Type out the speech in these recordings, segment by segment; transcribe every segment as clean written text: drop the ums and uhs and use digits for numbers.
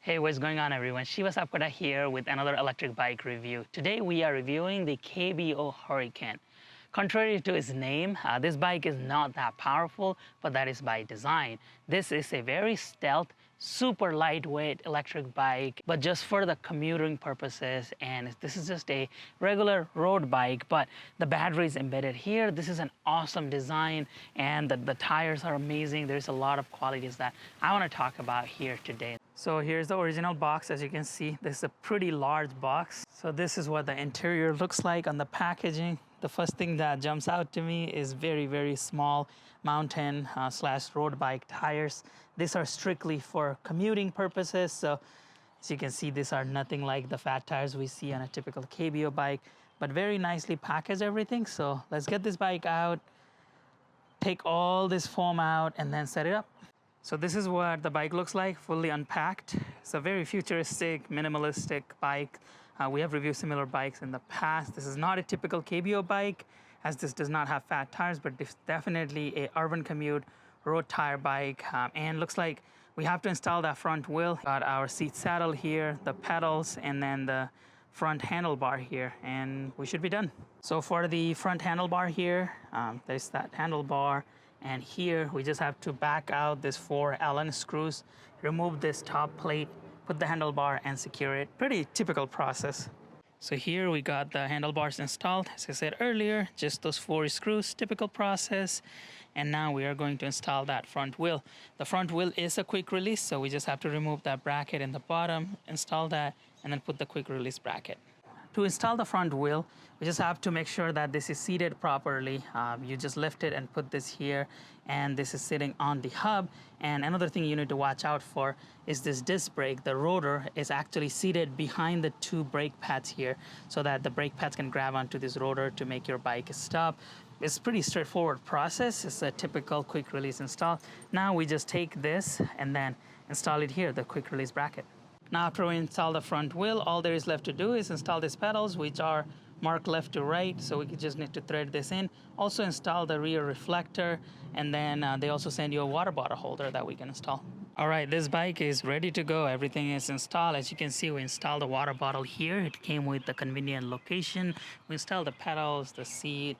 Hey, what's going on everyone? Shiva Sapkota here with another electric bike review. Today we are reviewing the KBO Hurricane. Contrary to its name, this bike is not that powerful, but that is by design. This is a very stealth, super lightweight electric bike, but just for the commuting purposes. And this is just a regular road bike, but the battery is embedded here. This is an awesome design, and the tires are amazing. There's a lot of qualities that I want to talk about here today. So here's the original box. As you can see, this is a pretty large box. So this is what the interior looks like on the packaging. The first thing that jumps out to me is very small mountain slash road bike tires. These are strictly for commuting purposes. So as you can see, these are nothing like the fat tires we see on a typical KBO bike, but very nicely packaged everything. So let's get this bike out, take all this foam out, and then set it up. So this is what the bike looks like, fully unpacked. It's a very futuristic, minimalistic bike. We have reviewed similar bikes in the past. This is not a typical KBO bike, as this does not have fat tires, but it's definitely a urban commute road tire bike. And looks like we have to install that front wheel. Got our seat saddle here, the pedals, and then the front handlebar here, and we should be done. So for the front handlebar here, there's that handlebar. And here we just have to back out this 4 Allen screws, remove this top plate, put the handlebar and secure it. Pretty typical process. So here we got the handlebars installed. As I said earlier, just those 4 screws, typical process. And now we are going to install that front wheel. The front wheel is a quick release, so we just have to remove that bracket in the bottom, install that, and then put the quick release bracket. To install the front wheel, we just have to make sure that this is seated properly. You just lift it and put this here, and this is sitting on the hub. And another thing you need to watch out for is this disc brake. The rotor is actually seated behind the 2 brake pads here, so that the brake pads can grab onto this rotor to make your bike stop. It's a pretty straightforward process. It's a typical quick release install. Now we just take this and then install it here, the quick release bracket. Now after we install the front wheel, all there is left to do is install these pedals, which are marked left to right, so we just need to thread this in. Also install the rear reflector, and then they also send you a water bottle holder that we can install. All right, this bike is ready to go. Everything is installed. As you can see, we installed the water bottle here. It came with the convenient location. We installed the pedals, the seat.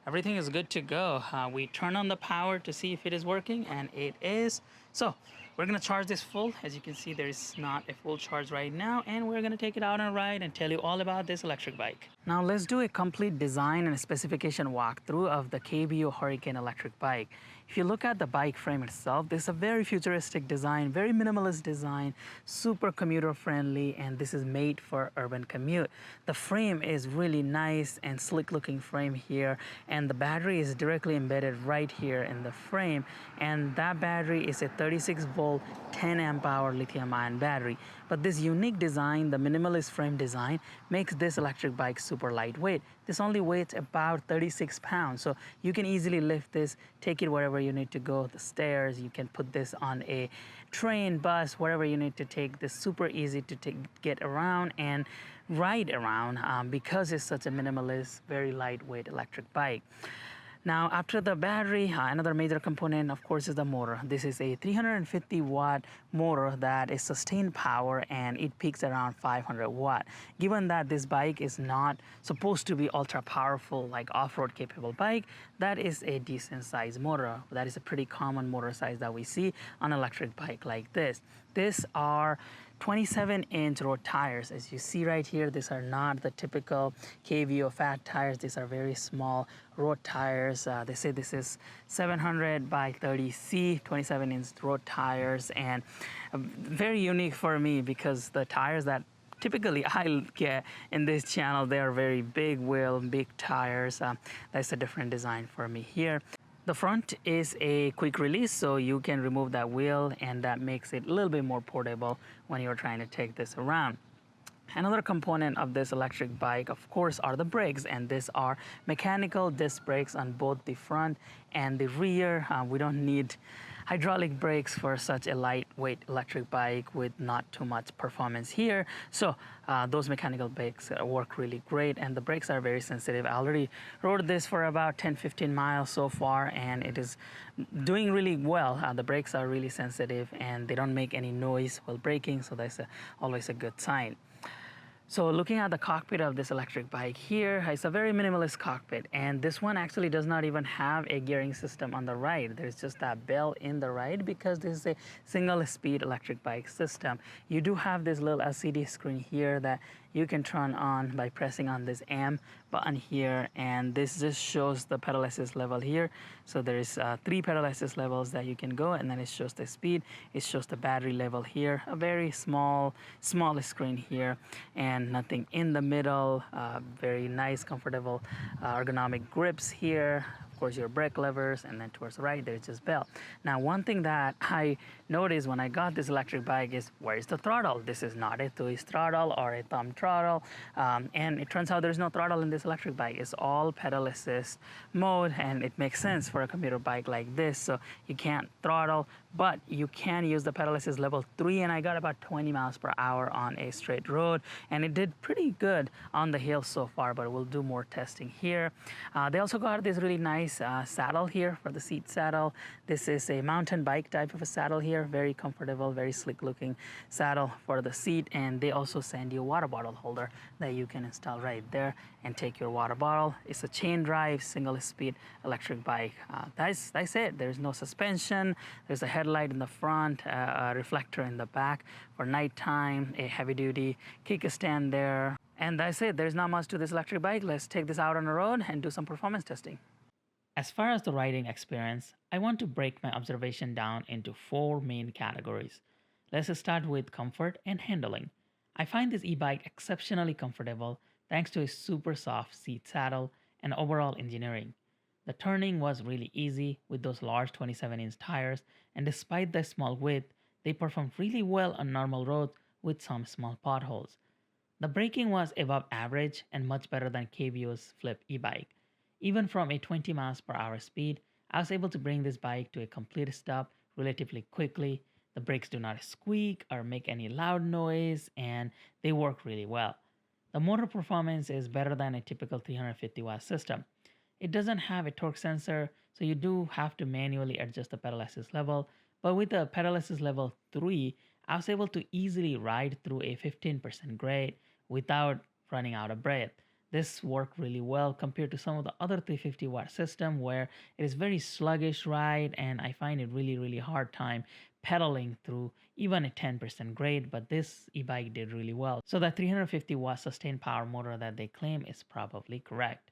Everything is good to go. We turn on the power to see if it is working, and it is. So we're gonna charge this full. As you can see, there is not a full charge right now, and we're gonna take it out on a ride and tell you all about this electric bike. Now let's do a complete design and specification walkthrough of the KBO Hurricane electric bike. If you look at the bike frame itself, this is a very futuristic design, very minimalist design, super commuter friendly, and this is made for urban commute. The frame is really nice and slick looking frame here, and the battery is directly embedded right here in the frame, and that battery is a 36 volt 10 amp hour lithium ion battery. But this unique design, the minimalist frame design, makes this electric bike super lightweight. This only weighs about 36 pounds, so you can easily lift this, take it wherever you need to go, the stairs. You can put this on a train, bus, wherever you need to take this. Super easy to get around and ride around because it's such a minimalist, very lightweight electric bike. Now, after the battery, another major component, of course, is the motor. This is a 350 watt motor that is sustained power, and it peaks around 500 watt. Given that this bike is not supposed to be ultra powerful like off-road capable bike, that is a decent size motor. That is a pretty common motor size that we see on an electric bike like this. These are 27-inch road tires. As you see right here, these are not the typical KBO fat tires. These are very small road tires. They say this is 700 by 30C, 27-inch road tires, and very unique for me because the tires that typically I get in this channel, they are very big wheel, big tires. That's a different design for me here. The front is a quick release, so you can remove that wheel, and that makes it a little bit more portable when you're trying to take this around. Another component of this electric bike, of course, are the brakes, and these are mechanical disc brakes on both the front and the rear. We don't need hydraulic brakes for such a lightweight electric bike with not too much performance here. So those mechanical brakes work really great, and the brakes are very sensitive. I already rode this for about 10-15 miles so far, and it is doing really well. The brakes are really sensitive and they don't make any noise while braking, so that's always a good sign. So looking at the cockpit of this electric bike here, it's a very minimalist cockpit, and this one actually does not even have a gearing system on the right. There's just that bell in the right because this is a single speed electric bike system. You do have this little LCD screen here that you can turn on by pressing on this AM button here, and this just shows the pedal assist level here. So there is 3 pedal assist levels that you can go, and then it shows the speed, it shows the battery level here, a very small screen here, and nothing in the middle. Very nice, comfortable, ergonomic grips here. Of course, your brake levers, and then towards the right there's just bell. Now, one thing that I noticed when I got this electric bike is, where is the throttle? This is not a twist throttle or a thumb throttle, and it turns out there's no throttle in this electric bike. It's all pedal assist mode, and it makes sense for a commuter bike like this. So you can't throttle, but you can use the pedal assist level 3, and I got about 20 miles per hour on a straight road, and it did pretty good on the hills so far, but we'll do more testing here. They also got this really nice saddle here for the seat saddle. This is a mountain bike type of a saddle here, very comfortable, very slick looking saddle for the seat, and they also send you a water bottle holder that you can install right there and take your water bottle. It's a chain drive, single speed electric bike. That's it. There's no suspension. There's a headlight in the front, a reflector in the back for nighttime, a heavy duty kickstand there. And that's it. There's not much to this electric bike. Let's take this out on the road and do some performance testing. As far as the riding experience, I want to break my observation down into 4 main categories. Let's start with comfort and handling. I find this e-bike exceptionally comfortable thanks to a super soft seat saddle and overall engineering. The turning was really easy with those large 27-inch tires, and despite their small width, they performed really well on normal roads with some small potholes. The braking was above average and much better than KBO's Flip e-bike. Even from a 20 miles per hour speed, I was able to bring this bike to a complete stop relatively quickly. The brakes do not squeak or make any loud noise, and they work really well. The motor performance is better than a typical 350 watt system. It doesn't have a torque sensor, so you do have to manually adjust the pedal assist level, but with the pedal assist level 3, I was able to easily ride through a 15% grade without running out of breath. This worked really well compared to some of the other 350 watt system where it is very sluggish ride, and I find it really hard time pedaling through even a 10% grade, but this e-bike did really well. So that 350 watt sustained power motor that they claim is probably correct.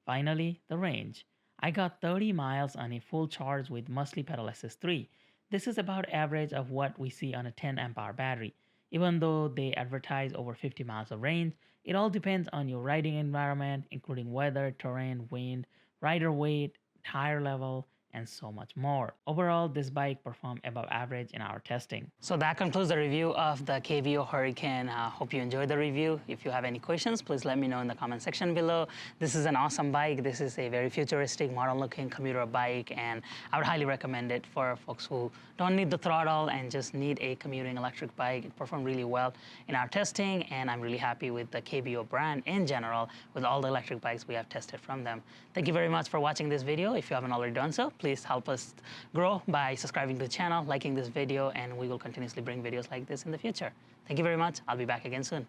Finally, the range. I got 30 miles on a full charge with Muscle Pedal Assist 3. This is about average of what we see on a 10 amp hour battery. Even though they advertise over 50 miles of range, it all depends on your riding environment, including weather, terrain, wind, rider weight, tire level, and so much more. Overall, this bike performed above average in our testing. So that concludes the review of the KBO Hurricane. Hope you enjoyed the review. If you have any questions, please let me know in the comment section below. This is an awesome bike. This is a very futuristic, modern-looking commuter bike, and I would highly recommend it for folks who don't need the throttle and just need a commuting electric bike. It performed really well in our testing, and I'm really happy with the KBO brand in general, with all the electric bikes we have tested from them. Thank you very much for watching this video. If you haven't already done so, please help us grow by subscribing to the channel, liking this video, and we will continuously bring videos like this in the future. Thank you very much. I'll be back again soon.